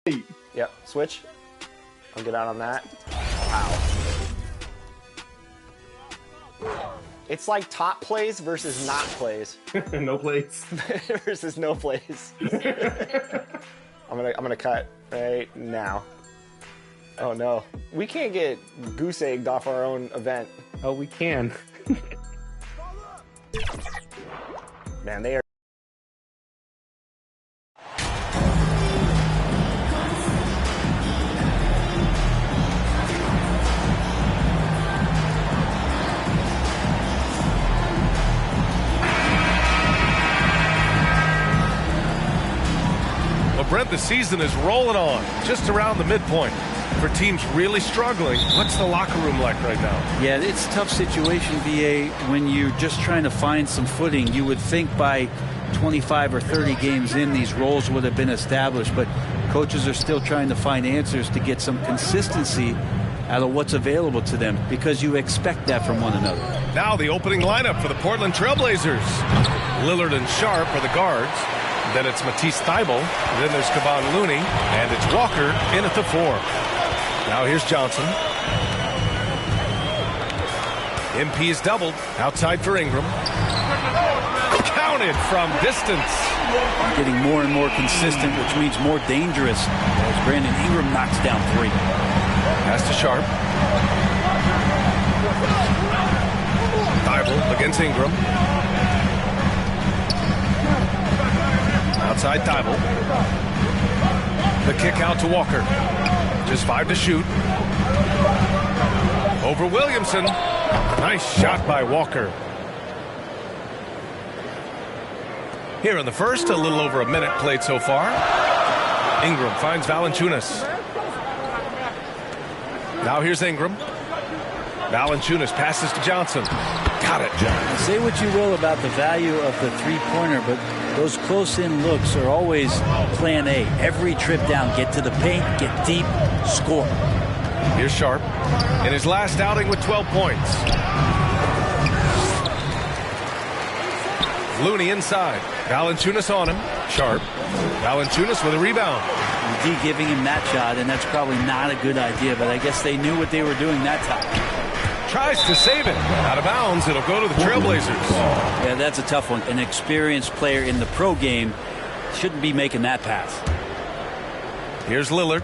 Yep, switch. I'll get out on that. Wow. It's like top plays versus not plays. No plays. Versus no plays. I'm gonna cut right now. Oh no. We can't get goose egged off our own event. Oh, we can. Man, they are. Brent, the season is rolling on, just around the midpoint. For teams really struggling, what's the locker room like right now? Yeah, it's a tough situation, VA, when you're just trying to find some footing. You would think by 25 or 30 games in, these roles would have been established, but coaches are still trying to find answers to get some consistency out of what's available to them, because you expect that from one another. Now the opening lineup for the Portland Trailblazers. Lillard and Sharp are the guards. Then it's Matisse Thybulle. Then there's Kevon Looney. And it's Walker in at the 4. Now here's Johnson. MP is doubled. Outside for Ingram. Counted from distance. Getting more and more consistent, which means more dangerous, as Brandon Ingram knocks down 3. Pass to Sharp. Thybulle against Ingram. Outside Thybulle. The kick out to Walker. Just 5 to shoot. Over Williamson. Nice shot by Walker. Here in the first, a little over a minute played so far. Ingram finds Valanciunas. Now here's Ingram. Valanciunas passes to Johnson. Got it, Johnson. Say what you will about the value of the three-pointer, but those close-in looks are always plan A. Every trip down, get to the paint, get deep, score. Here's Sharp in his last outing with 12 points. Looney inside. Valanciunas on him. Sharp. Valanciunas with a rebound. D giving him that shot, and that's probably not a good idea, but I guess they knew what they were doing that time. Tries to save it. Out of bounds. It'll go to the Trailblazers. Yeah, that's a tough one. An experienced player in the pro game shouldn't be making that pass. Here's Lillard.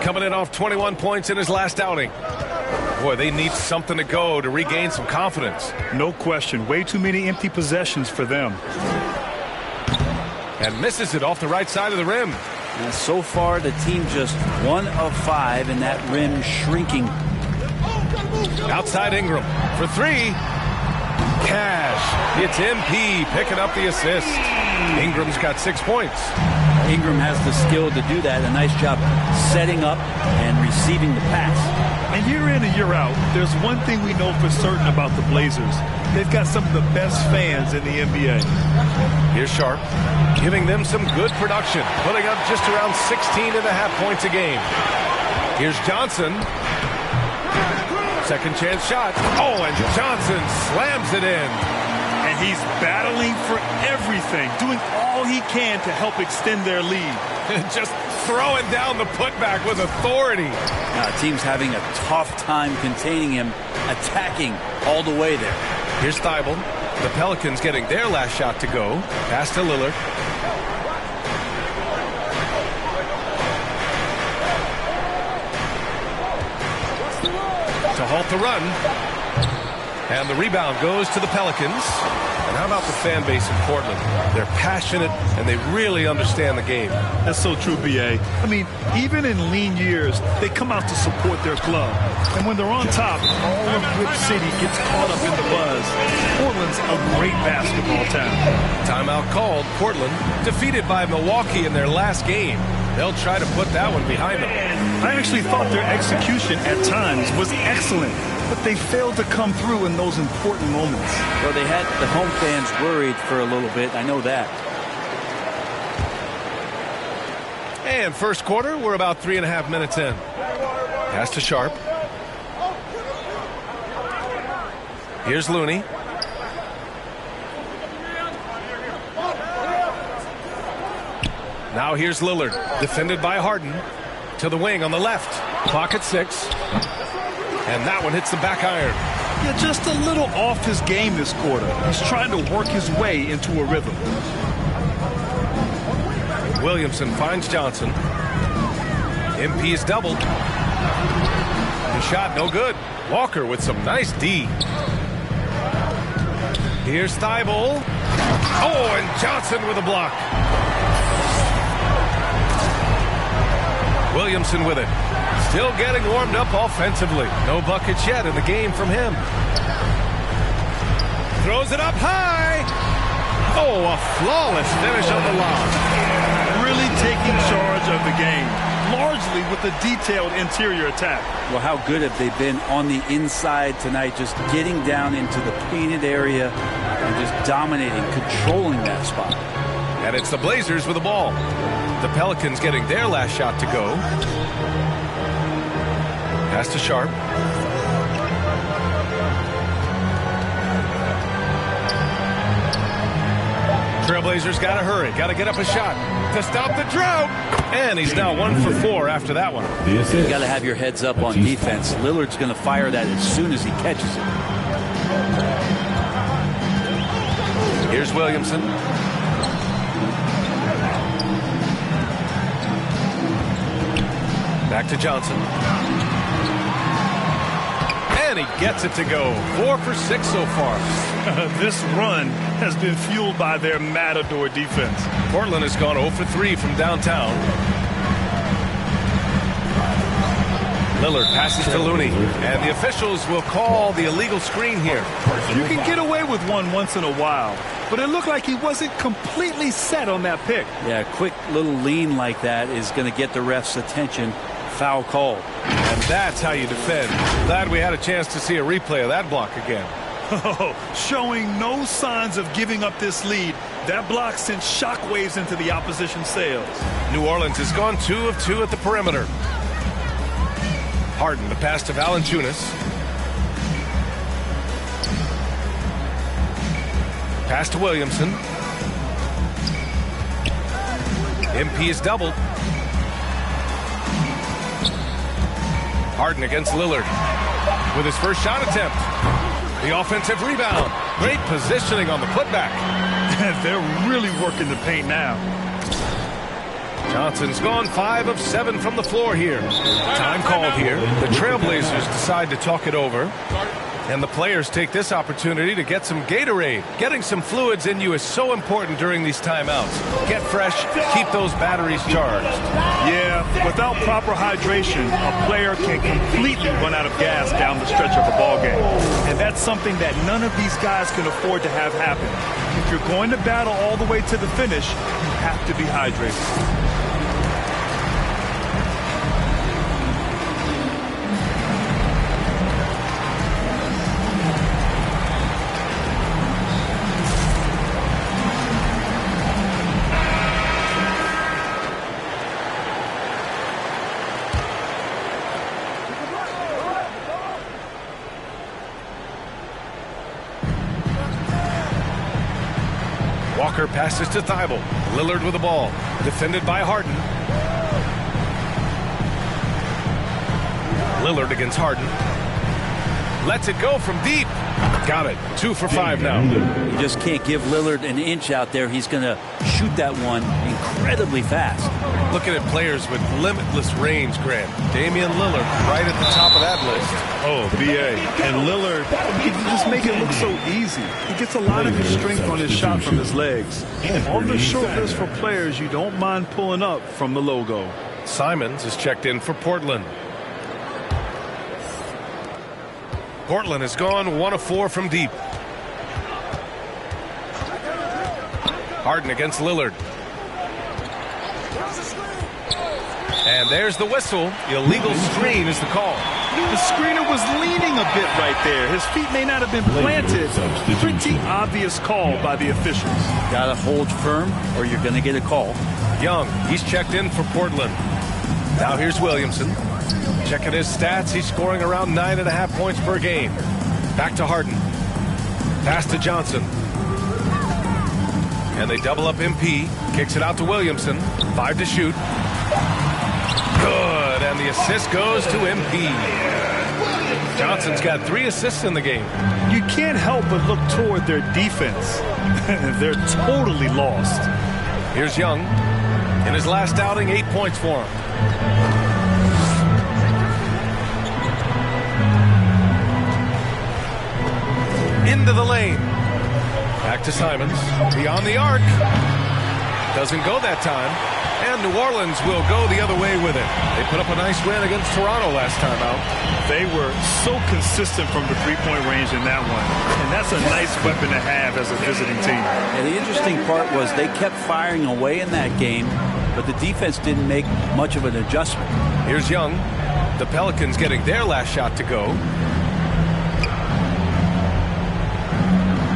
Coming in off 21 points in his last outing. Boy, they need something to go to regain some confidence. No question. Way too many empty possessions for them. And misses it off the right side of the rim. And so far, the team just 1 of 5, and that rim shrinking. Outside Ingram for 3. Cash. It's MP picking up the assist. Ingram's got 6 points. Ingram has the skill to do that. A nice job setting up and receiving the pass. And year in and year out, there's one thing we know for certain about the Blazers. They've got some of the best fans in the NBA. Here's Sharp, giving them some good production, putting up just around 16.5 points a game. Here's Johnson. Second chance shot. Oh, and Johnson slams it in. And he's battling for everything, doing all he can to help extend their lead. Just throwing down the putback with authority. Team's having a tough time containing him, attacking all the way there. Here's Thybulle. The Pelicans getting their last shot to go. Pass to Lillard. To halt the run. And the rebound goes to the Pelicans. And how about the fan base in Portland? They're passionate, and they really understand the game. That's so true, B.A. I mean, even in lean years, they come out to support their club. And when they're on top, all of Rip City gets caught up in the buzz. Portland's a great basketball town. Timeout called. Portland defeated by Milwaukee in their last game. They'll try to put that one behind them. I actually thought their execution at times was excellent, but they failed to come through in those important moments. Well, they had the home fans worried for a little bit. I know that. And first quarter, we're about 3.5 minutes in. Pass to Sharp. Here's Looney. Now here's Lillard, defended by Harden. To the wing on the left. Clock at 6. And that one hits the back iron. Yeah, just a little off his game this quarter. He's trying to work his way into a rhythm. Williamson finds Johnson. MP is doubled. The shot no good. Walker with some nice D. Here's Thibault. Oh, and Johnson with a block. Williamson with it. Still getting warmed up offensively. No buckets yet in the game from him. Throws it up high. Oh, a flawless finish on the lob. Really taking charge of the game, largely with the detailed interior attack. Well, how good have they been on the inside tonight, just getting down into the painted area and just dominating, controlling that spot. And it's the Blazers with the ball. The Pelicans getting their last shot to go. Pass to Sharp. Trailblazers got to hurry. Got to get up a shot to stop the drought. And he's now 1 for 4 after that one. You got to have your heads up on defense. Lillard's going to fire that as soon as he catches it. Here's Williamson. Back to Johnson. And he gets it to go. 4 for 6 so far. This run has been fueled by their Matador defense. Portland has gone 0 for 3 from downtown. Lillard passes to Looney. And the officials will call the illegal screen here. You can get away with one once in a while, but it looked like he wasn't completely set on that pick. Yeah, a quick little lean like that is going to get the ref's attention. Foul call. And that's how you defend. Glad we had a chance to see a replay of that block again. Showing no signs of giving up this lead. That block sent shockwaves into the opposition sails. New Orleans has gone 2 of 2 at the perimeter. Harden, the pass to Valanciunas. Pass to Williamson. MP is doubled. Harden against Lillard with his first shot attempt. The offensive rebound. Great positioning on the putback. They're really working the paint now. Johnson's gone 5 of 7 from the floor here. Time called here. The Trailblazers decide to talk it over. And the players take this opportunity to get some Gatorade. Getting some fluids in you is so important during these timeouts. Get fresh, keep those batteries charged. Yeah, without proper hydration, a player can completely run out of gas down the stretch of a ball game. And that's something that none of these guys can afford to have happen. If you're going to battle all the way to the finish, you have to be hydrated. Walker passes to Thibault. Lillard with the ball. Defended by Harden. Lillard against Harden. Lets it go from deep. Got it. 2 for 5 now. You just can't give Lillard an inch out there. He's going to shoot that one incredibly fast. Looking at players with limitless range, Grant. Damian Lillard right at the top of that list. Oh, B.A. And Lillard, he can just make it look so easy. He gets a lot of his strength on his shot from his legs. On the short list for players you don't mind pulling up from the logo. Simons is checked in for Portland. Portland has gone 1 of 4 from deep. Harden against Lillard. And there's the whistle. Illegal screen is the call. The screener was leaning a bit right there. His feet may not have been planted. Pretty obvious call by the officials. Got to hold firm or you're going to get a call. Young, he's checked in for Portland. Now here's Williamson. Checking his stats, he's scoring around 9.5 points per game. Back to Harden. Pass to Johnson. And they double up MP. Kicks it out to Williamson. 5 to shoot. Good. And the assist goes to MP. Johnson's got 3 assists in the game. You can't help but look toward their defense. They're totally lost. Here's Young. In his last outing, 8 points for him. Into the lane. Back to Simons. Beyond the arc. Doesn't go that time. And New Orleans will go the other way with it. They put up a nice win against Toronto last time out. They were so consistent from the three-point range in that one. And that's a nice weapon to have as a visiting team. And the interesting part was they kept firing away in that game, but the defense didn't make much of an adjustment. Here's Young. The Pelicans getting their last shot to go.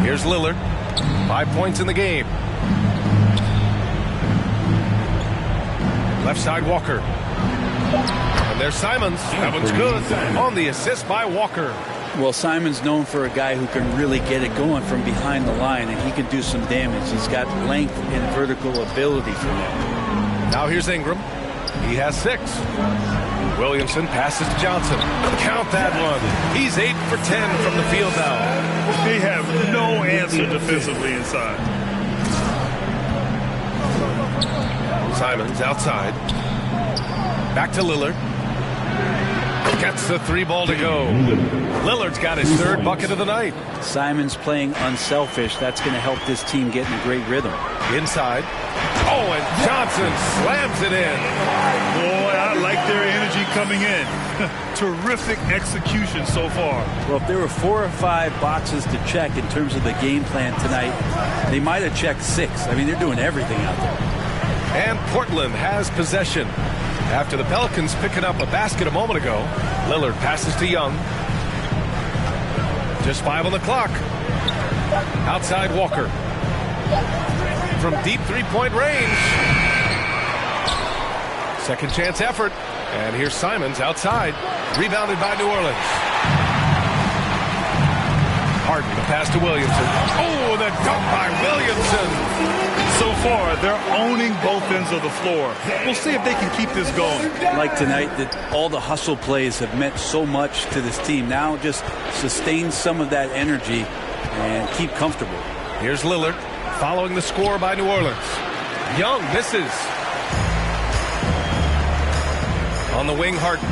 Here's Lillard. 5 points in the game. Left side Walker. And there's Simons. That one's good. On the assist by Walker. Well, Simon's known for a guy who can really get it going from behind the line, and he can do some damage. He's got length and vertical ability for that. Now here's Ingram. He has 6. Williamson passes to Johnson. Count that one. He's 8 for 10 from the field now. They have no answer defensively inside. Simons outside. Back to Lillard. Gets the 3 ball to go. Lillard's got his 3rd bucket of the night. Simons playing unselfish. That's going to help this team get in a great rhythm. Inside. Oh, and Johnson slams it in. Boy, I like their energy coming in. Terrific execution so far. Well, if there were 4 or 5 boxes to check in terms of the game plan tonight, they might have checked 6. I mean, they're doing everything out there. And Portland has possession. After the Pelicans picking up a basket a moment ago, Lillard passes to Young. Just 5 on the clock. Outside Walker. From deep 3-point range. Second chance effort. And here's Simons outside. Rebounded by New Orleans. Harden, the pass to Williamson. Oh, the dunk by Williamson. So far, they're owning both ends of the floor. We'll see if they can keep this going. Like tonight, that all the hustle plays have meant so much to this team. Now just sustain some of that energy and keep comfortable. Here's Lillard following the score by New Orleans. Young misses. On the wing, Harden.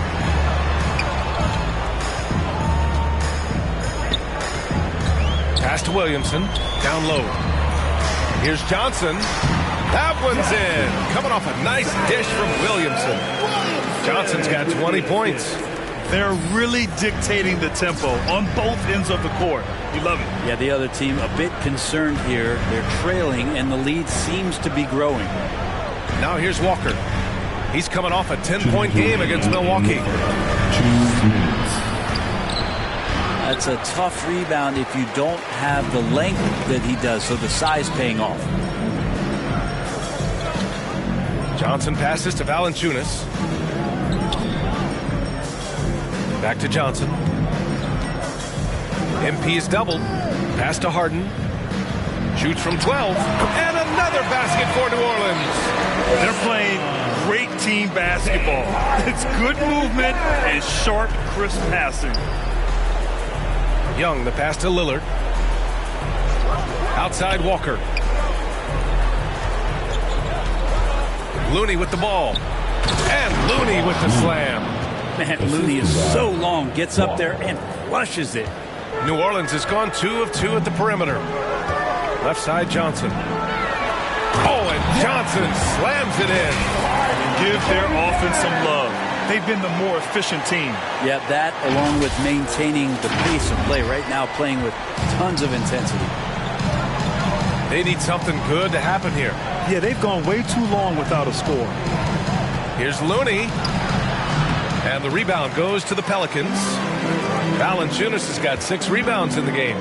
Pass to Williamson. Down low. Here's Johnson. That one's in. Coming off a nice dish from Williamson. Johnson's got 20 points. They're really dictating the tempo on both ends of the court. You love it. Yeah, the other team a bit concerned here. They're trailing, and the lead seems to be growing. Now here's Walker. He's coming off a 10-point game against Milwaukee. That's a tough rebound if you don't have the length that he does, so the size paying off. Johnson passes to Valanciunas. Back to Johnson. MP is doubled. Pass to Harden. Shoots from 12. And another basket for New Orleans. They're playing great team basketball. It's good movement and sharp, crisp passing. Young, the pass to Lillard. Outside Walker. Looney with the ball. And Looney with the slam. Man, Looney is so long, gets up there and flushes it. New Orleans has gone 2 of 2 at the perimeter. Left side Johnson. Oh, and Johnson slams it in. Give their offense some love. They've been the more efficient team. Yeah, that along with maintaining the pace of play. Right now playing with tons of intensity. They need something good to happen here. Yeah, they've gone way too long without a score. Here's Looney. And the rebound goes to the Pelicans. Valanciunas has got 6 rebounds in the game.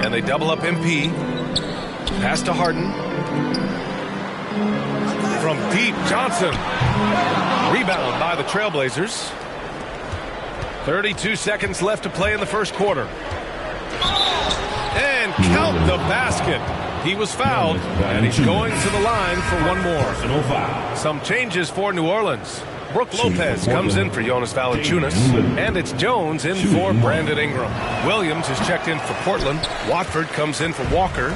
And they double up MP. Pass to Harden. From deep, Johnson. Rebound by the Trailblazers. 32 seconds left to play in the first quarter. And count the basket. He was fouled, and he's going to the line for one more. Some changes for New Orleans. Brook Lopez comes in for Jonas Valanciunas, and it's Jones in for Brandon Ingram. Williams is checked in for Portland. Watford comes in for Walker.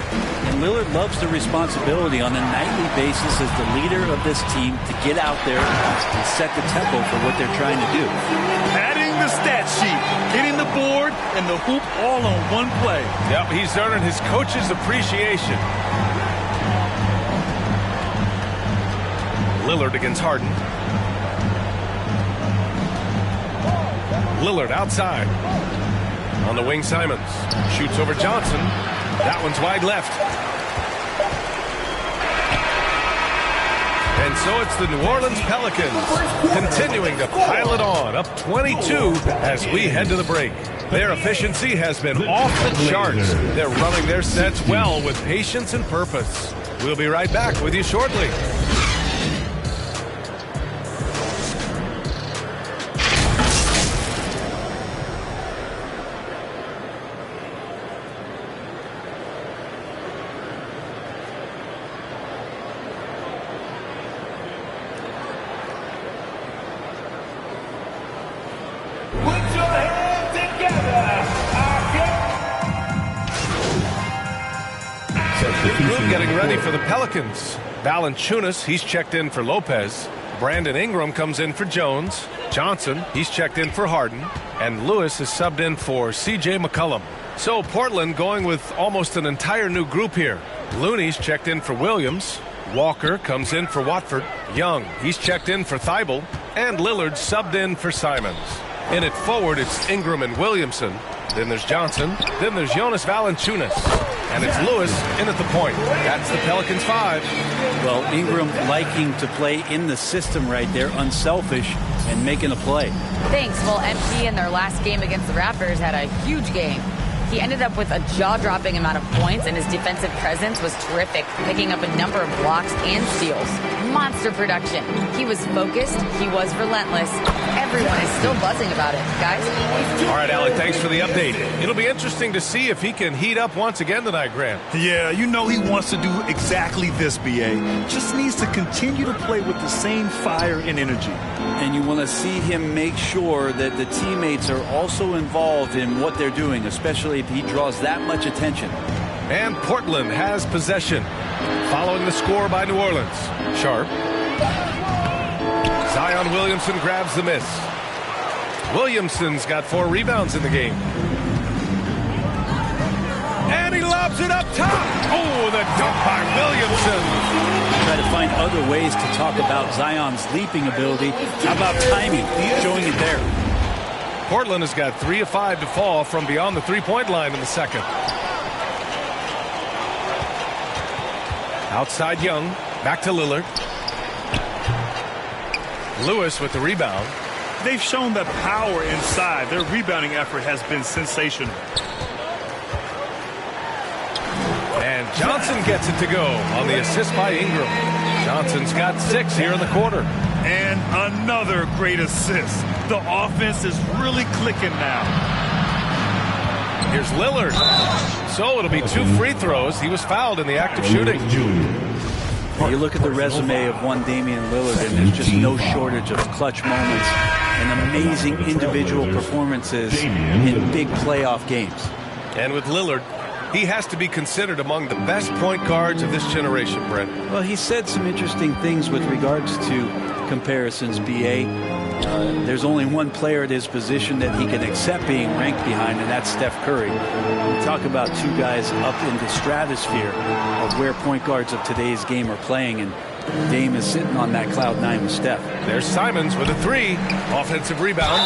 And Lillard loves the responsibility on a nightly basis as the leader of this team to get out there and set the tempo for what they're trying to do. Adding the stat sheet, hitting the board, and the hoop all on one play. Yep, he's earning his coach's appreciation. Lillard against Harden. Lillard outside. On the wing, Simons. Shoots over Johnson. That one's wide left. And so it's the New Orleans Pelicans continuing to pile it on, up 22 as we head to the break. Their efficiency has been off the charts. They're running their sets well with patience and purpose. We'll be right back with you shortly. Getting ready for the Pelicans. Valanciunas, he's checked in for Lopez. Brandon Ingram comes in for Jones. Johnson, he's checked in for Harden. And Lewis is subbed in for C.J. McCollum. So Portland going with almost an entire new group here. Looney's checked in for Williams. Walker comes in for Watford. Young, he's checked in for Thibault. And Lillard subbed in for Simons. In it forward, it's Ingram and Williamson. Then there's Johnson. Then there's Jonas Valanciunas. And it's Lewis in at the point. That's the Pelicans 5. Well, Ingram liking to play in the system right there, unselfish, and making a play. Thanks. Well, MP in their last game against the Raptors had a huge game. He ended up with a jaw-dropping amount of points, and his defensive presence was terrific, picking up a number of blocks and steals. Monster production. He was focused. He was relentless. Everyone is still buzzing about it, guys. All right, Alec, thanks for the update. It'll be interesting to see if he can heat up once again tonight, Grant. Yeah, you know he wants to do exactly this, B.A. Just needs to continue to play with the same fire and energy. And you want to see him make sure that the teammates are also involved in what they're doing, especially if he draws that much attention. And Portland has possession. Following the score by New Orleans. Sharp. Zion Williamson grabs the miss. Williamson's got 4 rebounds in the game. And he lobs it up top. Oh, the dunk by Williamson. Try to find other ways to talk about Zion's leaping ability. How about timing? Showing it there. Portland has got 3 of 5 to fall from beyond the three-point line in the second. Outside Young. Back to Lillard. Lewis with the rebound. They've shown that power inside. Their rebounding effort has been sensational. And Johnson gets it to go on the assist by Ingram. Johnson's got 6 here in the quarter. And another great assist. The offense is really clicking now. Here's Lillard. So it'll be 2 free throws. He was fouled in the act of shooting. You look at the resume of one Damian Lillard, and there's just no shortage of clutch moments and amazing individual performances in big playoff games. And with Lillard, he has to be considered among the best point guards of this generation, Brent. Well, he said some interesting things with regards to comparisons, B.A. There's only one player at his position that he can accept being ranked behind, and that's Steph Curry. We talk about 2 guys up in the stratosphere of where point guards of today's game are playing, and Dame is sitting on that cloud 9 with Steph. There's Simons with a 3. Offensive rebound.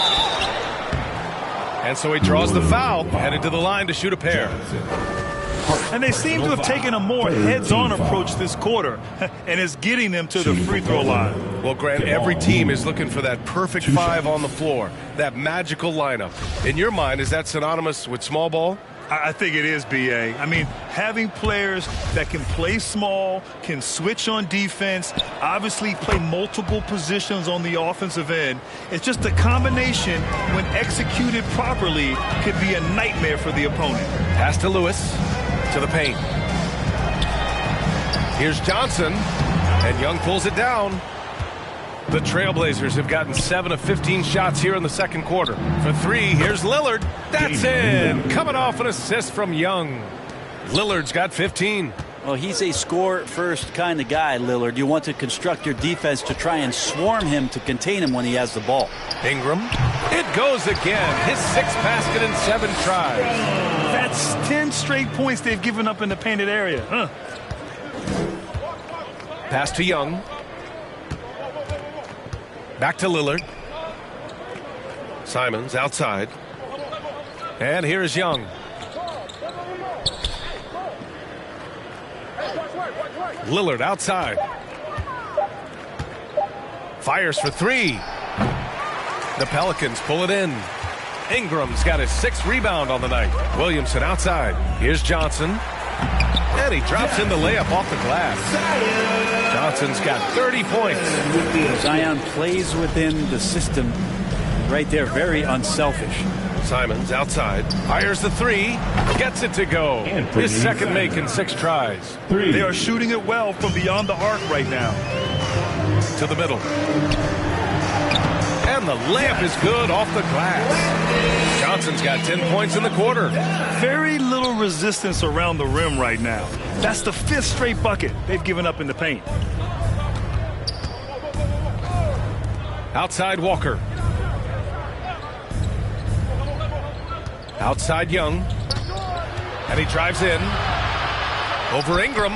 And so he draws the foul, headed to the line to shoot a pair. And they seem to have taken a more heads-on approach this quarter, and it's getting them to the free throw line. Well, Grant, every team is looking for that perfect 5 on the floor, that magical lineup. In your mind, is that synonymous with small ball? I think it is, B.A. I mean, having players that can play small, can switch on defense, obviously play multiple positions on the offensive end. It's just a combination, when executed properly, could be a nightmare for the opponent. Pass to Lewis. To the paint. Here's Johnson, and Young pulls it down. The Trailblazers have gotten 7 of 15 shots here in the second quarter. For 3, here's Lillard. That's in. Coming off an assist from Young. Lillard's got 15. Well, he's a score-first kind of guy, Lillard. You want to construct your defense to try and swarm him to contain him when he has the ball. Ingram. It goes again. His 6th basket in 7 tries. That's 10 straight points they've given up in the painted area. Huh. Pass to Young. Back to Lillard. Simons outside. And here is Young. Lillard outside. Fires for 3. The Pelicans pull it in. Ingram's got his 6th rebound on the night. Williamson outside. Here's Johnson. And he drops in the layup off the glass. Johnson's got 30 points. Zion plays within the system right there. Very unselfish. Simons outside. Fires the 3. Gets it to go. His 2nd make in 6 tries. They are shooting it well from beyond the arc right now. To the middle. And the layup is good off the glass. Johnson's got 10 points in the quarter. Very little resistance around the rim right now. That's the 5th straight bucket they've given up in the paint. Outside Walker. Outside Young. And he drives in. Over Ingram.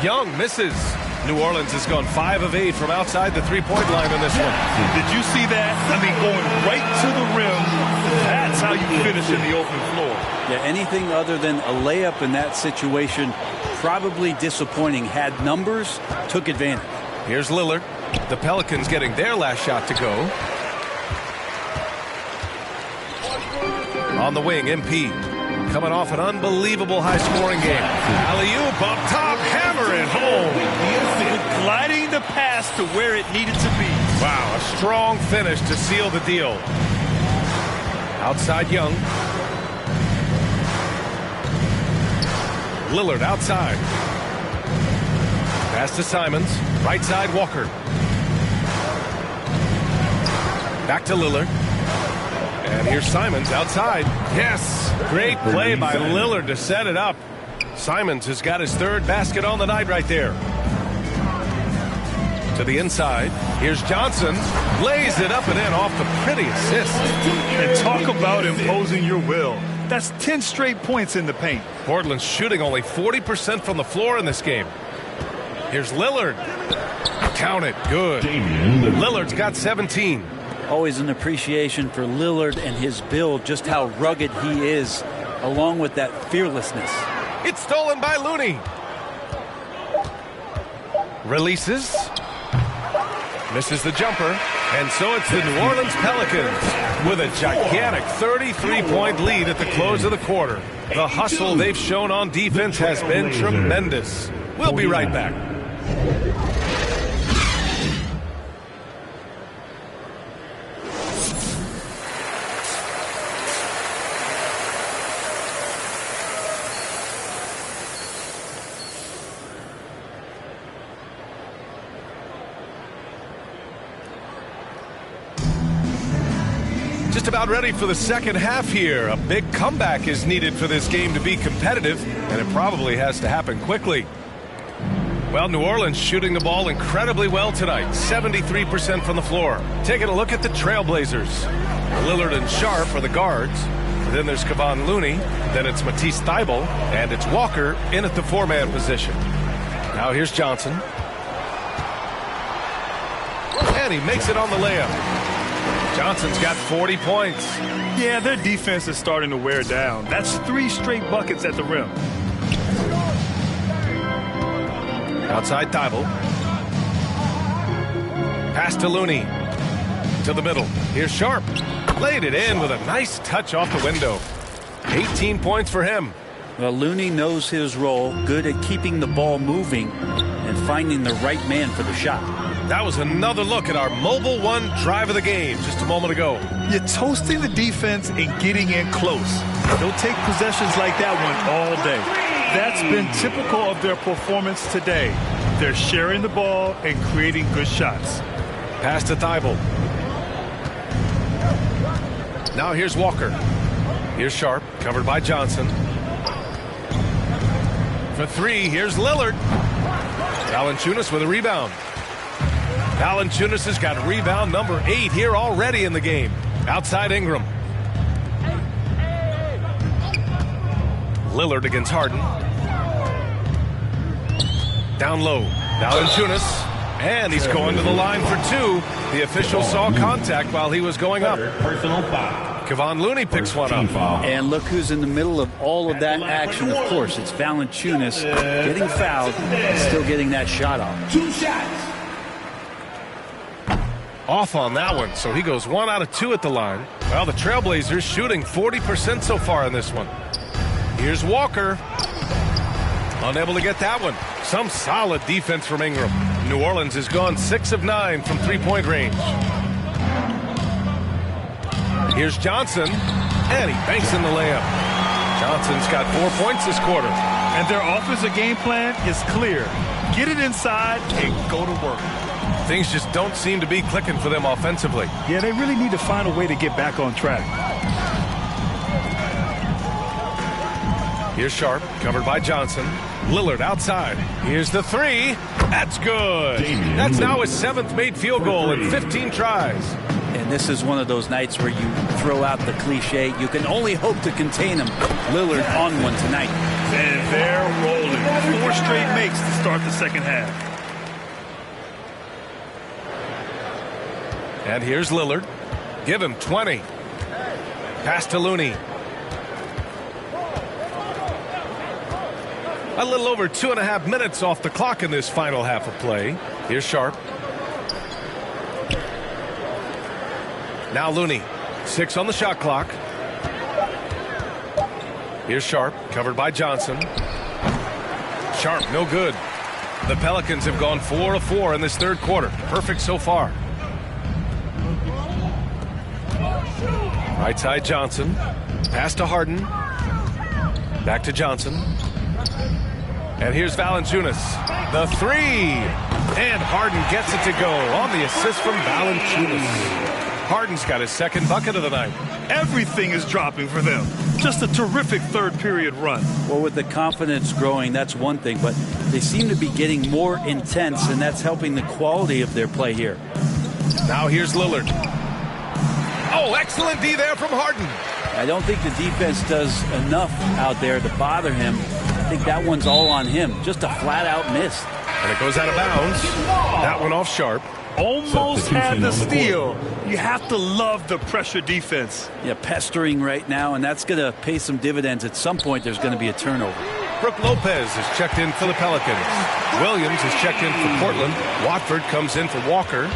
Young misses. New Orleans has gone 5 of 8 from outside the three-point line in this one. Did you see that? I mean, going right to the rim. That's how you finish in the open floor. Yeah, anything other than a layup in that situation, probably disappointing. Had numbers, took advantage. Here's Lillard. The Pelicans getting their last shot to go. On the wing, MP. Coming off an unbelievable high-scoring game. Alley-oop up top, hammer it home. Gliding the pass to where it needed to be. Wow, a strong finish to seal the deal. Outside Young. Lillard outside. Pass to Simons. Right side Walker. Back to Lillard. And here's Simons outside. Yes, great play by Lillard to set it up. Simons has got his 3rd basket on the night right there. To the inside. Here's Johnson. Lays it up and in off the pretty assist. And talk about imposing your will. That's 10 straight points in the paint. Portland's shooting only 40% from the floor in this game. Here's Lillard. Count it. Good. Lillard's got 17. Always an appreciation for Lillard and his build, just how rugged he is, along with that fearlessness. It's stolen by Looney. Releases. Misses the jumper. And so it's the New Orleans Pelicans with a gigantic 33-point lead at the close of the quarter. The hustle they've shown on defense has been tremendous. We'll be right back. Just about ready for the second half here. A big comeback is needed for this game to be competitive, and it probably has to happen quickly. Well, New Orleans shooting the ball incredibly well tonight, 73% from the floor. Taking a look at the Trailblazers. Lillard and Sharp are the guards. Then there's Kevon Looney. Then it's Matisse Thybulle, and it's Walker in at the 4-man position. Now here's Johnson. And he makes it on the layup. Johnson's got 40 points. Yeah, their defense is starting to wear down. That's 3 straight buckets at the rim. Outside Thybulle. Pass to Looney. To the middle. Here's Sharp. Laid it in with a nice touch off the window. 18 points for him. Well, Looney knows his role, good at keeping the ball moving and finding the right man for the shot. That was another look at our Mobile One drive of the game just a moment ago. You're toasting the defense and getting in close. They'll take possessions like that one all day. That's been typical of their performance today. They're sharing the ball and creating good shots. Pass to Thibault. Now here's Walker. Here's Sharp, covered by Johnson. For three, here's Lillard. Valanciunas with a rebound. Valanciunas has got rebound number 8 here already in the game. Outside Ingram. Lillard against Harden. Down low. Valanciunas. And he's going to the line for 2. The official saw contact while he was going up. Personal foul. Kevon Looney picks one up. And look who's in the middle of all of that action. Of course, it's Valanciunas getting fouled and still getting that shot off. 2 shots. Off on that one, so he goes 1 out of 2 at the line. Well, the Trailblazers shooting 40% so far in this one. Here's Walker. Unable to get that one. Some solid defense from Ingram. New Orleans has gone 6 of 9 from three-point range. Here's Johnson, and he banks in the layup. Johnson's got 4 points this quarter. And their offensive game plan is clear. Get it inside and go to work. Things just don't seem to be clicking for them offensively. Yeah, they really need to find a way to get back on track. Here's Sharp, covered by Johnson. Lillard outside. Here's the 3. That's good. That's now his 7th made field goal in 15 tries. And this is one of those nights where you throw out the cliche. You can only hope to contain him. Lillard on one tonight. And they're rolling. 4 straight makes to start the second half. And here's Lillard. Give him 20. Pass to Looney. A little over 2.5 minutes off the clock in this final half of play. Here's Sharp. Now Looney. 6 on the shot clock. Here's Sharp, covered by Johnson. Sharp, no good. The Pelicans have gone 4 of 4 in this third quarter. Perfect so far. Right side Johnson. Pass to Harden. Back to Johnson. And here's Valanciunas. The 3. And Harden gets it to go on the assist from Valanciunas. Harden's got his 2nd bucket of the night. Everything is dropping for them. Just a terrific third period run. Well, with the confidence growing, that's one thing, but they seem to be getting more intense, and that's helping the quality of their play here. Now here's Lillard. Oh, excellent D there from Harden. I don't think the defense does enough out there to bother him. I think that one's all on him. Just a flat-out miss. And it goes out of bounds. That one off Sharp. Almost had the steal. You have to love the pressure defense. Yeah, pestering right now, and that's going to pay some dividends. At some point, there's going to be a turnover. Brook Lopez has checked in for the Pelicans. Williams has checked in for Portland. Watford comes in for Walker.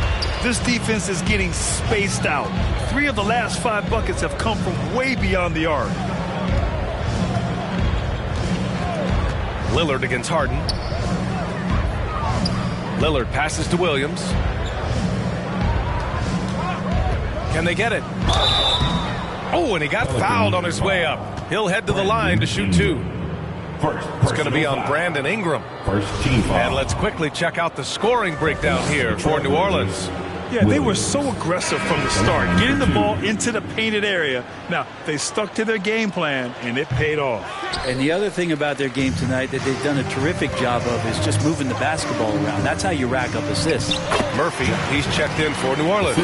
This defense is getting spaced out. 3 of the last 5 buckets have come from way beyond the arc. Lillard against Harden. Lillard passes to Williams. Can they get it? Oh, and he got fouled on his way up. He'll head to the line to shoot 2. It's going to be on Brandon Ingram. First team foul. And let's quickly check out the scoring breakdown here for New Orleans. Yeah, they were so aggressive from the start, getting the ball into the painted area. Now, they stuck to their game plan, and it paid off. And the other thing about their game tonight that they've done a terrific job of is just moving the basketball around. That's how you rack up assists. Murphy, he's checked in for New Orleans.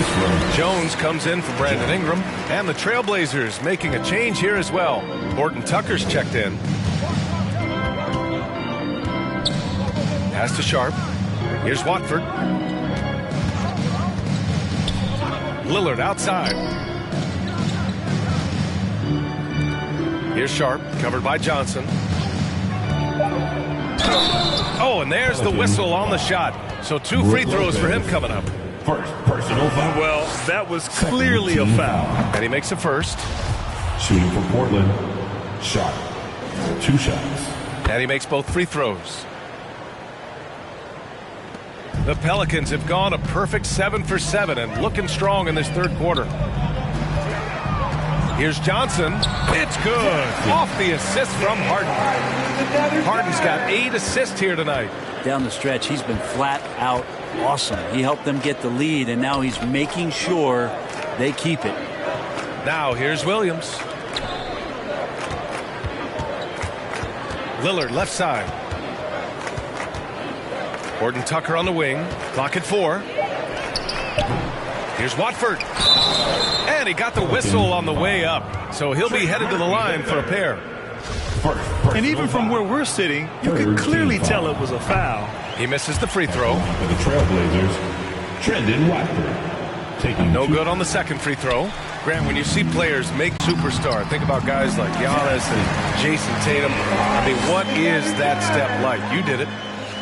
Jones comes in for Brandon Ingram. And the Trailblazers making a change here as well. Horton Tucker's checked in. Pass to Sharp. Here's Watford. Lillard outside. Here's Sharp, covered by Johnson. Oh, and there's the whistle on the shot. So 2 free throws for him coming up. First personal foul. Well, that was clearly a foul. And he makes a first. Shooting for Portland. Shot. 2 shots. And he makes both free throws. The Pelicans have gone a perfect 7 for 7 and looking strong in this third quarter. Here's Johnson. It's good. Off the assist from Harden. Harden's got 8 assists here tonight. Down the stretch, he's been flat out awesome. He helped them get the lead, and now he's making sure they keep it. Now here's Williams. Lillard left side. Horton Tucker on the wing. Clock at 4. Here's Watford. And he got the whistle on the way up. So he'll be headed to the line for a pair. And even from where we're sitting, you could clearly tell it was a foul. He misses the free throw. For the Trailblazers, Trendon Watford. Taking No good on the second free throw. Grant, when you see players make superstar, think about guys like Giannis and Jason Tatum. I mean, what is that step like? You did it.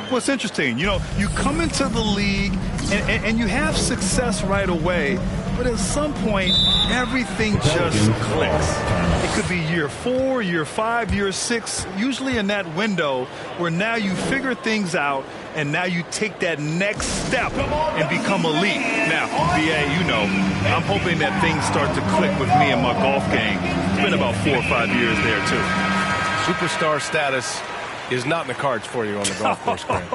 Well, it's interesting. You know, you come into the league and you have success right away, but at some point, everything just clicks. It could be year 4, year 5, year 6, usually in that window where now you figure things out and now you take that next step and become elite. Now, BA, you know, I'm hoping that things start to click with me and my golf game. It's been about 4 or 5 years there, too. Superstar status is not in the cards for you on the golf course, Grant.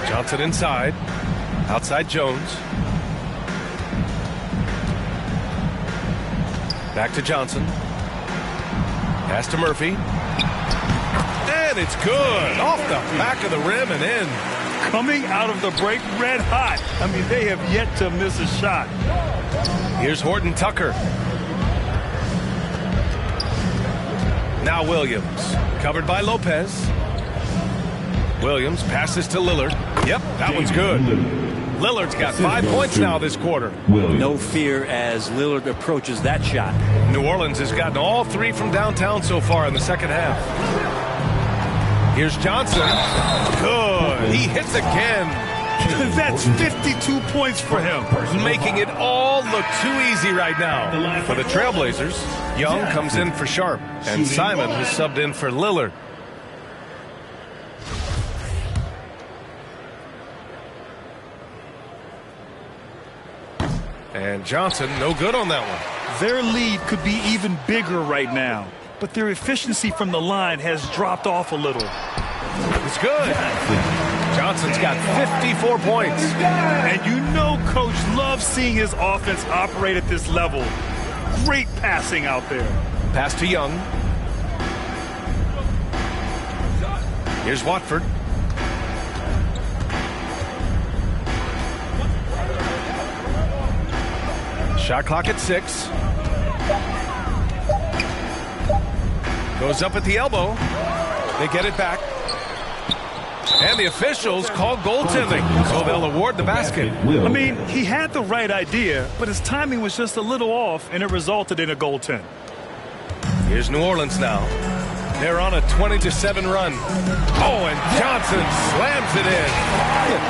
Johnson inside. Outside Jones. Back to Johnson. Pass to Murphy. And it's good. Off the back of the rim and in. Coming out of the break red hot. I mean, they have yet to miss a shot. Here's Horton Tucker. Now Williams. Covered by Lopez. Williams passes to Lillard. Yep, that one's good. Lillard's got 5 points now this quarter. No fear as Lillard approaches that shot. New Orleans has gotten all 3 from downtown so far in the second half. Here's Johnson. Good. He hits again. That's 52 points for him. Making it all look too easy right now. For the Trailblazers, Young comes in for Sharp, and Simon has subbed in for Lillard. And Johnson, no good on that one. Their lead could be even bigger right now, but their efficiency from the line has dropped off a little. It's good. Johnson's got 54 points. And you know Coach loves seeing his offense operate at this level. Great passing out there. Pass to Young. Here's Watford. Shot clock at 6. Goes up at the elbow. They get it back. And the officials call goaltending, so they'll award the basket. I mean, he had the right idea, but his timing was just a little off, and it resulted in a goaltend. Here's New Orleans now. They're on a 20-7 run. Oh, and Johnson slams it in.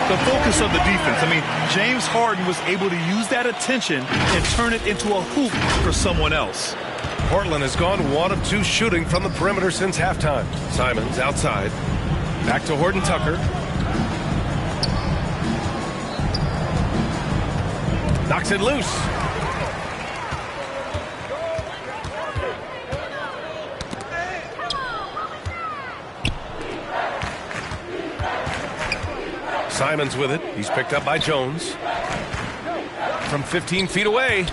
The focus of the defense. I mean, James Harden was able to use that attention and turn it into a hoop for someone else. Portland has gone 1 of 2 shooting from the perimeter since halftime. Simons outside. Back to Horton Tucker. Knocks it loose. Simons with it. He's picked up by Jones. From 15 feet away.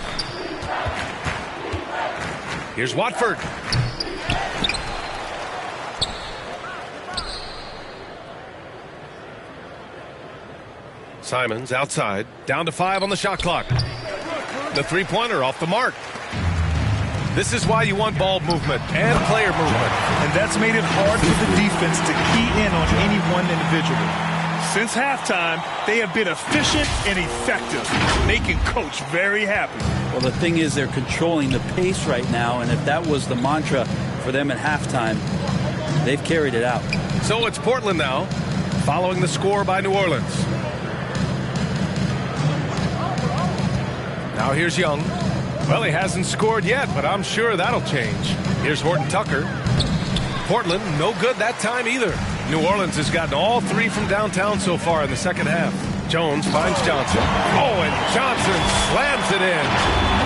Here's Watford. Simons outside. Down to 5 on the shot clock. The three-pointer off the mark. This is why you want ball movement and player movement. And that's made it hard for the defense to key in on any one individual. Since halftime, they have been efficient and effective, making Coach very happy. Well, the thing is they're controlling the pace right now, and if that was the mantra for them at halftime, they've carried it out. So it's Portland now, following the score by New Orleans. Now here's Young. Well, he hasn't scored yet, but I'm sure that'll change. Here's Horton Tucker. Portland, no good that time either. New Orleans has gotten all 3 from downtown so far in the second half. Jones finds Johnson. Oh, and Johnson slams it in.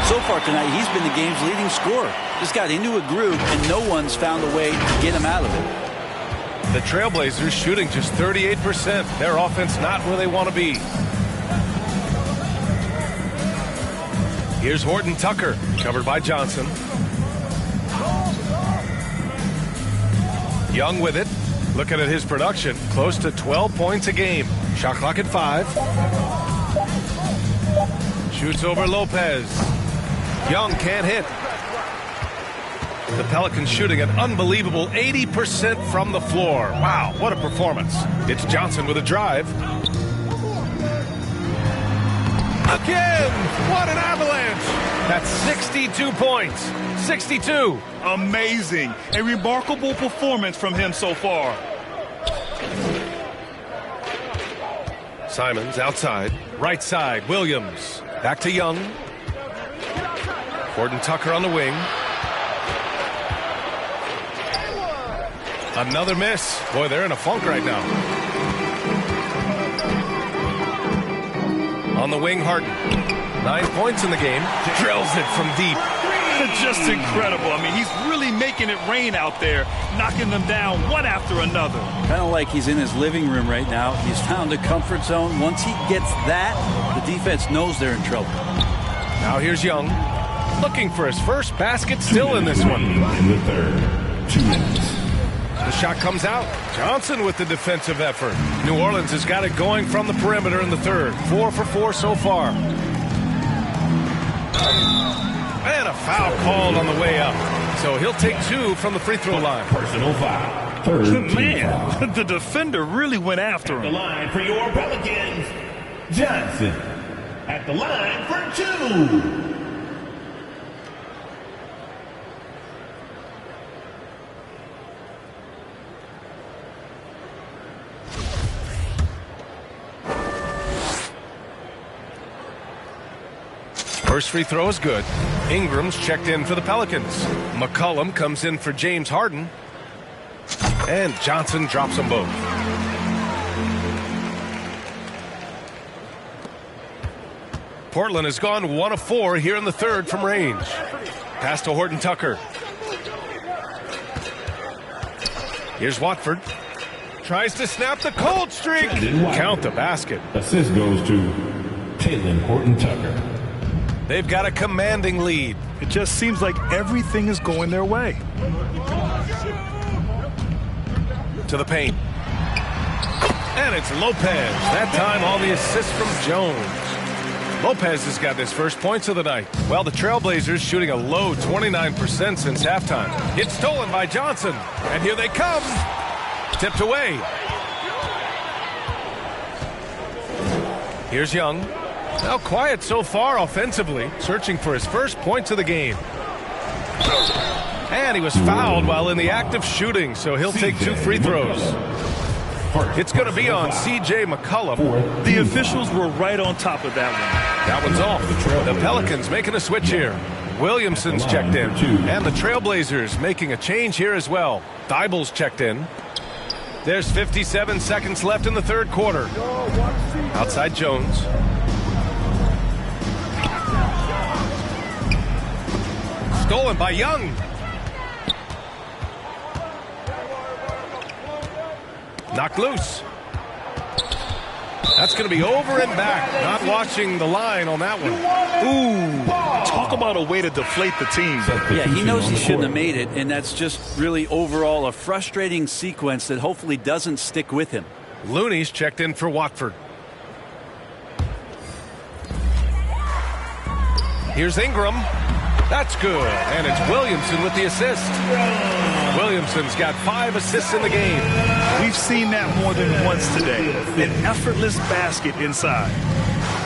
So far tonight, he's been the game's leading scorer. Just got into a groove, and no one's found a way to get him out of it. The Trailblazers shooting just 38%. Their offense not where they want to be. Here's Horton Tucker, covered by Johnson. Young with it. Looking at his production, close to 12 points a game. Shot clock at 5. Shoots over Lopez. Young can't hit. The Pelicans shooting an unbelievable 80% from the floor. Wow, what a performance. It's Johnson with a drive. Again, what an avalanche. That's 62 points. 62. Amazing. A remarkable performance from him so far. Simons outside. Right side, Williams. Back to Young. Horton Tucker on the wing. Another miss. Boy, they're in a funk right now. On the wing, Harden. 9 points in the game. Drills it from deep. Just incredible. I mean, he's really making it rain out there, knocking them down one after another. Kind of like he's in his living room right now. He's found a comfort zone. Once he gets that, the defense knows they're in trouble. Now here's Young. Looking for his first basket, still in this one. In the third, 2 minutes. The shot comes out. Johnson with the defensive effort. New Orleans has got it going from the perimeter in the third. 4 for 4 so far. And a foul called on the way up. So he'll take 2 from the free throw line. Personal foul. Third. Man, the defender really went after The him. line for your Pelicans, Johnson. At the line for 2. First free throw is good. Ingram's checked in for the Pelicans. McCollum comes in for James Harden. And Johnson drops them both. Portland has gone 1 of 4 here in the third from range. Pass to Horton Tucker. Here's Watford. Tries to snap the cold streak. Count the basket. Assist goes to Taylor Horton Tucker. They've got a commanding lead. It just seems like everything is going their way. To the paint. And it's Lopez. That time all the assists from Jones. Lopez has got his first points of the night. Well, the Trailblazers shooting a low 29% since halftime. It's stolen by Johnson. And here they come. Tipped away. Here's Young. Now quiet so far offensively, searching for his first points of the game. And he was fouled while in the act of shooting, so he'll take 2 free throws. It's going to be on C.J. McCollum. The officials were right on top of that one. That one's off. The Pelicans making a switch here. Williamson's checked in. And the Trailblazers making a change here as well. Thible's checked in. There's 57 seconds left in the third quarter. Outside Jones. Stolen by Young. Knocked loose. That's going to be over and back. Not watching the line on that one. Ooh, talk about a way to deflate the team. Yeah, he knows he shouldn't have made it, and that's just really overall a frustrating sequence that hopefully doesn't stick with him. Looney's checked in for Watford. Here's Ingram. That's good. And it's Williamson with the assist. Williamson's got 5 assists in the game. We've seen that more than once today. An effortless basket inside.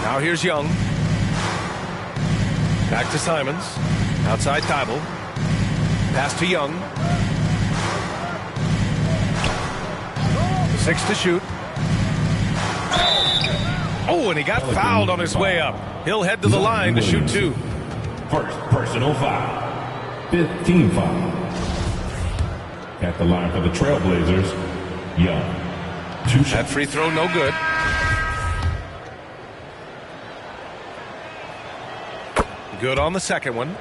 Now here's Young. Back to Simons. Outside Thibault. Pass to Young. 6 to shoot. Oh, and he got fouled on his way up. He'll head to the line to shoot 2. First personal foul. 15 foul. At the line for the Trailblazers, Young. That free throw, no good. Good on the second one.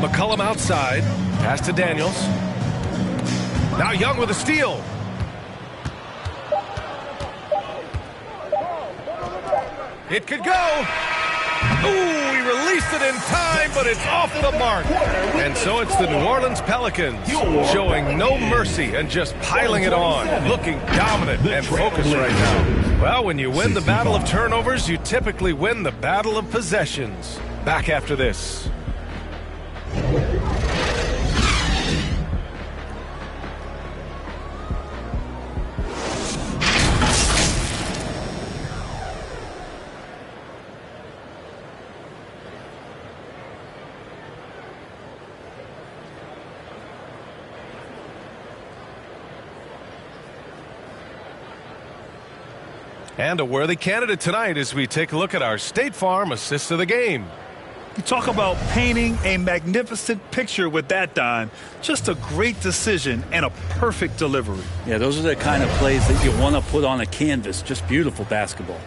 McCollum outside. Pass to Daniels. Now Young with a steal. It could go. Ooh, he released it in time, but it's off the mark. And so it's the New Orleans Pelicans showing no mercy and just piling it on, looking dominant and focused right now. Well, when you win the battle of turnovers, you typically win the battle of possessions. Back after this. And a worthy candidate tonight as we take a look at our State Farm assist of the game. You talk about painting a magnificent picture with that, Don. Just a great decision and a perfect delivery. Yeah, those are the kind of plays that you want to put on a canvas. Just beautiful basketball.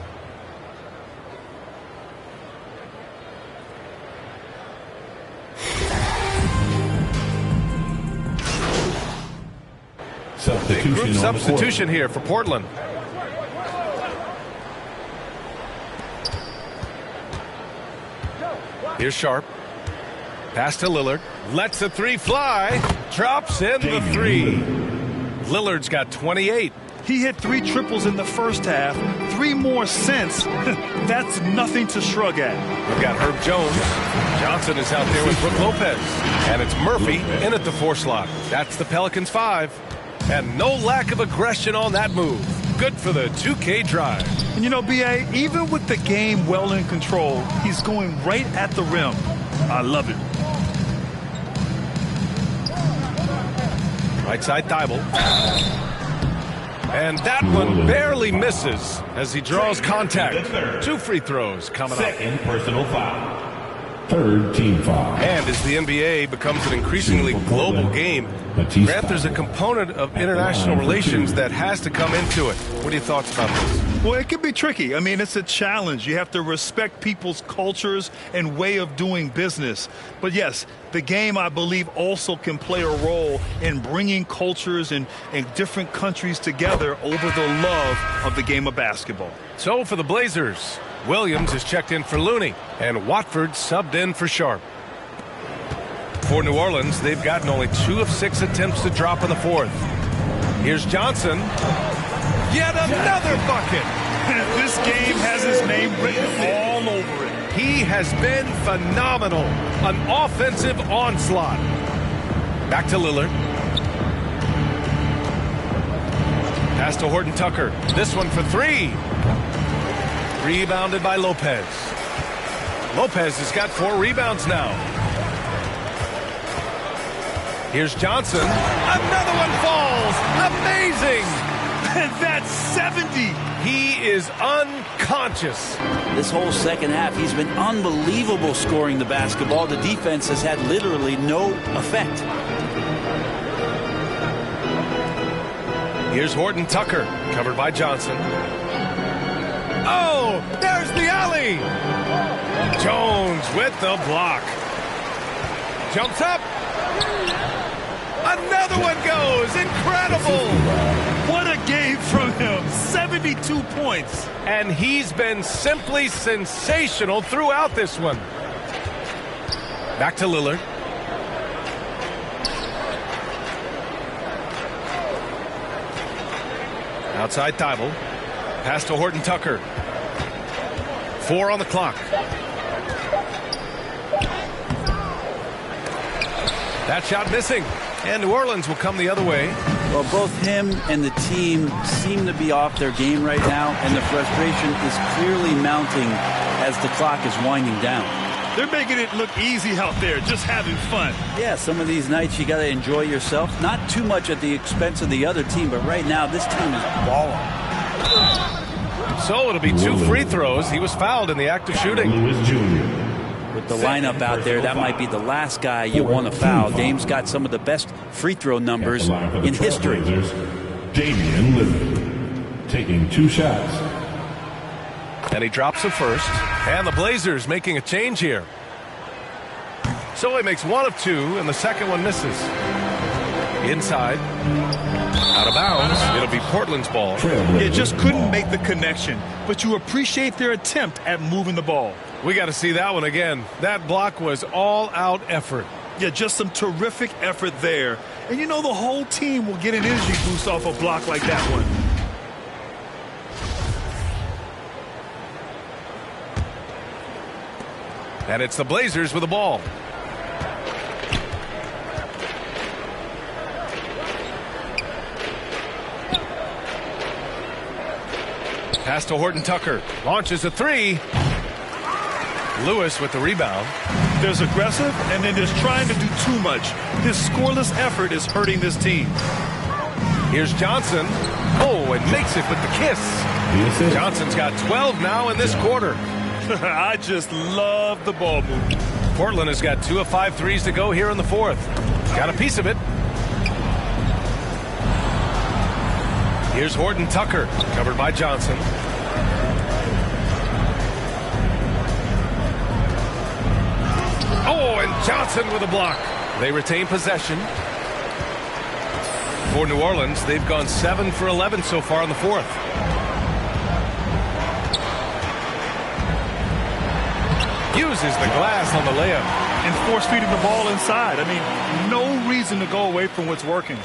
Group substitution here for Portland. Here's Sharp. Pass to Lillard. Lets the three fly. Drops in the three. Lillard's got 28. He hit 3 triples in the first half. 3 more since. That's nothing to shrug at. We've got Herb Jones. Johnson is out there with Brook Lopez. And it's Murphy in at the 4 slot. That's the Pelicans 5. And no lack of aggression on that move. Good for the 2K drive. And you know, B.A., even with the game well in control, he's going right at the rim. I love it. Right side Thibault. And that one barely misses as he draws contact. 2 free throws coming up. Second personal foul. Third team foul. And as the NBA becomes an increasingly global game, Grant, there's a component of international relations that has to come into it. What are your thoughts about this? Well, it can be tricky. I mean, it's a challenge. You have to respect people's cultures and way of doing business. But yes, the game, I believe, also can play a role in bringing cultures and different countries together over the love of the game of basketball. So for the Blazers, Williams is checked in for Looney, and Watford subbed in for Sharp. For New Orleans, they've gotten only 2 of 6 attempts to drop in the 4th. Here's Johnson. Yet another bucket. This game has his name written all over it. He has been phenomenal. An offensive onslaught. Back to Lillard. Pass to Horton Tucker. This one for 3. Rebounded by Lopez. Lopez has got 4 rebounds now. Here's Johnson. Another one falls. Amazing. And that's 70. He is unconscious. This whole second half, he's been unbelievable scoring the basketball. The defense has had literally no effect. Here's Horton Tucker, covered by Johnson. Oh, there's the alley. Jones with the block. Jumps up. Another one goes. Incredible. What a game from him. 72 points. And he's been simply sensational throughout this one. Back to Lillard. Outside Thibault. Pass to Horton Tucker. 4 on the clock. That shot missing. And New Orleans will come the other way. Well, both him and the team seem to be off their game right now, and the frustration is clearly mounting as the clock is winding down. They're making it look easy out there, just having fun. Yeah, some of these nights you got to enjoy yourself. Not too much at the expense of the other team, but right now this team is balling. So it'll be 2 free throws. He was fouled in the act of shooting. Lewis Jr. With the lineup out there, that might be the last guy you want to foul. Dame's got some of the best free throw numbers in history. Damian Lillard taking 2 shots. And he drops the first. And the Blazers making a change here. So he makes 1 of 2, and the second one misses. Inside. Out of bounds. It'll be Portland's ball. You just couldn't make the connection, but you appreciate their attempt at moving the ball. We got to see that one again. That block was all-out effort. Yeah, just some terrific effort there. And you know the whole team will get an energy boost off a block like that one. And it's the Blazers with the ball. Pass to Horton Tucker. Launches a 3. Lewis with the rebound. There's aggressive, and then there's trying to do too much. This scoreless effort is hurting this team. Here's Johnson. Oh, and makes it with the kiss. Johnson's got 12 now in this quarter. I just love the ball movement. Portland has got 2 of 5 threes to go here in the fourth. Got a piece of it. Here's Horton Tucker, covered by Johnson. Oh, and Johnson with a block. They retain possession. For New Orleans, they've gone 7 for 11 so far in the fourth. Uses the glass on the layup. And force-feeding the ball inside. I mean, no reason to go away from what's working.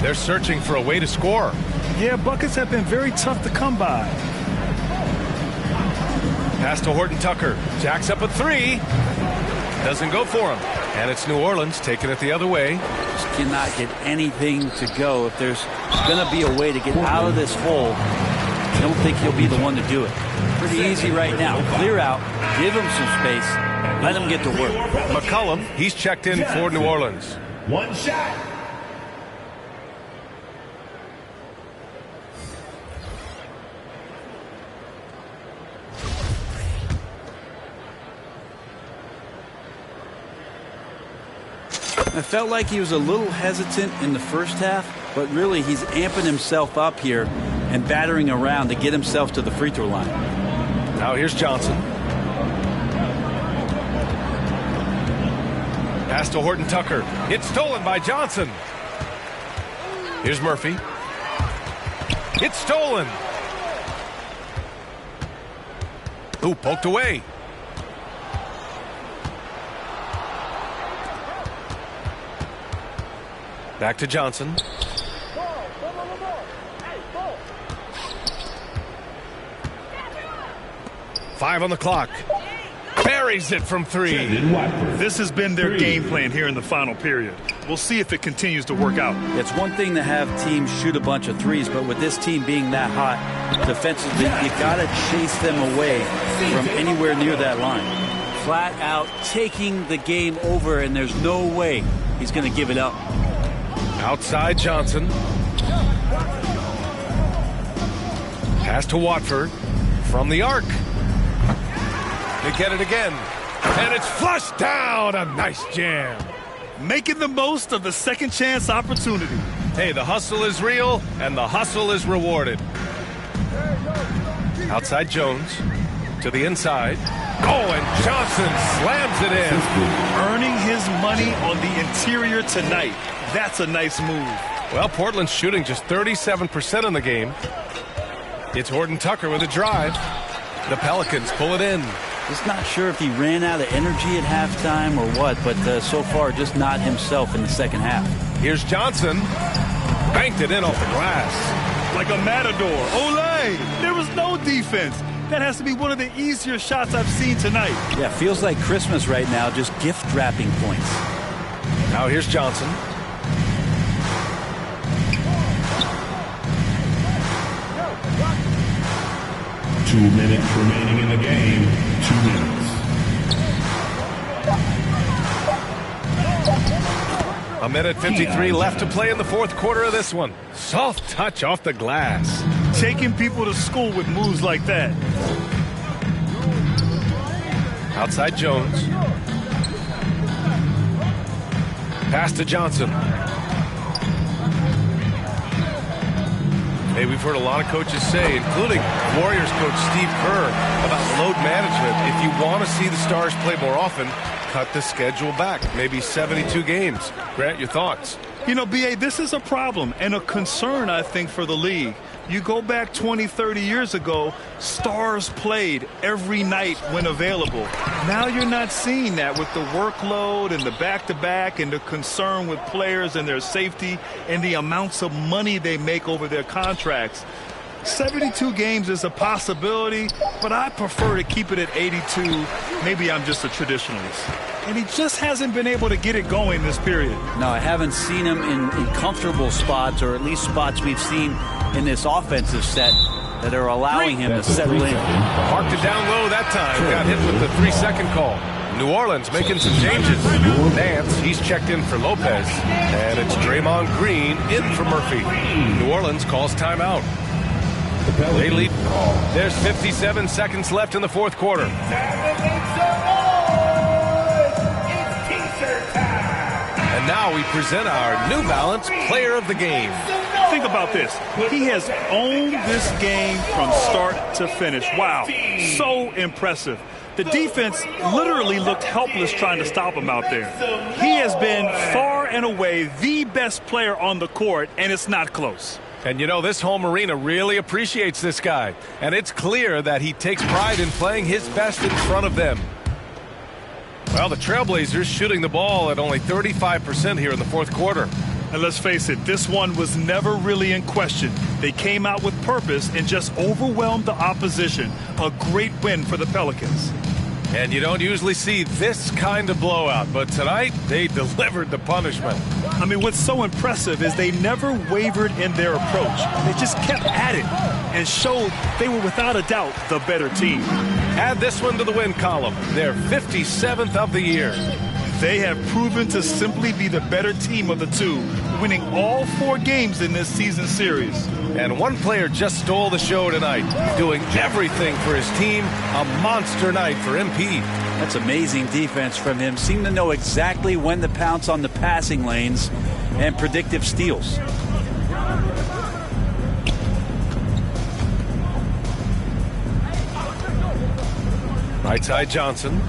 They're searching for a way to score. Yeah, buckets have been very tough to come by. Pass to Horton Tucker. Jacks up a 3. Doesn't go for him. And it's New Orleans taking it the other way. Just cannot get anything to go. If there's going to be a way to get out of this hole, I don't think he'll be the one to do it. Pretty easy right now. Clear out. Give him some space. Let him get to work. McCollum, he's checked in for New Orleans. 1 shot. I felt like he was a little hesitant in the first half, but really he's amping himself up here and battering around to get himself to the free throw line. Now here's Johnson. Pass to Horton Tucker. It's stolen by Johnson. Here's Murphy. It's stolen. Ooh, poked away. Back to Johnson. Five on the clock. Buries it from 3. This has been their game plan here in the final period. We'll see if it continues to work out. It's one thing to have teams shoot a bunch of threes, but with this team being that hot defensively, you got to chase them away from anywhere near that line. Flat out taking the game over, and there's no way he's going to give it up. Outside Johnson. Pass to Watford from the arc. They get it again. And it's flushed down. A nice jam. Making the most of the second chance opportunity. Hey, the hustle is real and the hustle is rewarded. Outside Jones to the inside. Oh, and Johnson slams it in. Earning his money on the interior tonight. That's a nice move. Well, Portland's shooting just 37% in the game. It's Horton Tucker with a drive. The Pelicans pull it in. Just not sure if he ran out of energy at halftime or what, but so far just not himself in the second half. Here's Johnson. Banked it in off the glass. Like a matador. Olé! There was no defense. That has to be one of the easier shots I've seen tonight. Yeah, feels like Christmas right now, just gift wrapping points. Now here's Johnson. Two minutes remaining in the game. 2 minutes. A minute 53 left to play in the fourth quarter of this one. Soft touch off the glass. Taking people to school with moves like that. Outside Jones. Pass to Johnson. Hey, we've heard a lot of coaches say, including Warriors coach Steve Kerr, about load management. If you want to see the Stars play more often, cut the schedule back, maybe 72 games. Grant, your thoughts? You know, B.A., this is a problem and a concern, I think, for the league. You go back 20, 30 years ago, Stars played every night when available. Now you're not seeing that with the workload and the back-to-back and the concern with players and their safety and the amounts of money they make over their contracts. 72 games is a possibility, but I prefer to keep it at 82. Maybe I'm just a traditionalist. And he just hasn't been able to get it going this period. No, I haven't seen him in comfortable spots, or at least spots we've seen in this offensive set that are allowing him to settle in. Parked it down low that time. Got hit with the 3-second call. New Orleans making some changes. Nance, he's checked in for Lopez. And it's Draymond Green in for Murphy. New Orleans calls timeout. They lead. There's 57 seconds left in the fourth quarter. And now we present our New Balance Player of the Game. Think about this. He has owned this game from start to finish. Wow, so impressive. The defense literally looked helpless trying to stop him out there. He has been far and away the best player on the court, and it's not close. And you know, this home arena really appreciates this guy. And it's clear that he takes pride in playing his best in front of them. Well, the Trailblazers shooting the ball at only 35% here in the fourth quarter. And let's face it, this one was never really in question. They came out with purpose and just overwhelmed the opposition. A great win for the Pelicans. And you don't usually see this kind of blowout, but tonight they delivered the punishment. I mean, what's so impressive is they never wavered in their approach. They just kept at it and showed they were without a doubt the better team. Add this one to the win column. They're 57th of the year. They have proven to simply be the better team of the two, winning all 4 games in this season series. And one player just stole the show tonight, doing everything for his team. A monster night for MP. That's amazing defense from him. Seemed to know exactly when to pounce on the passing lanes and predictive steals. Right side Johnson.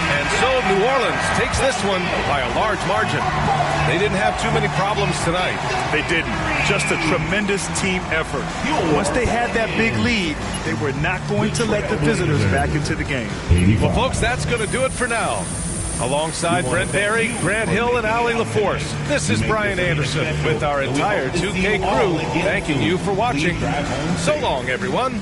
And so New Orleans takes this one by a large margin. They didn't have too many problems tonight. They didn't. Just a tremendous team effort. Once they had that big lead, they were not going to let the visitors back into the game. Well, folks, that's going to do it for now. Alongside Brent Barry, Grant Hill, and Allie LaForce, this is Brian Anderson with our entire 2K crew thanking you for watching. So long, everyone.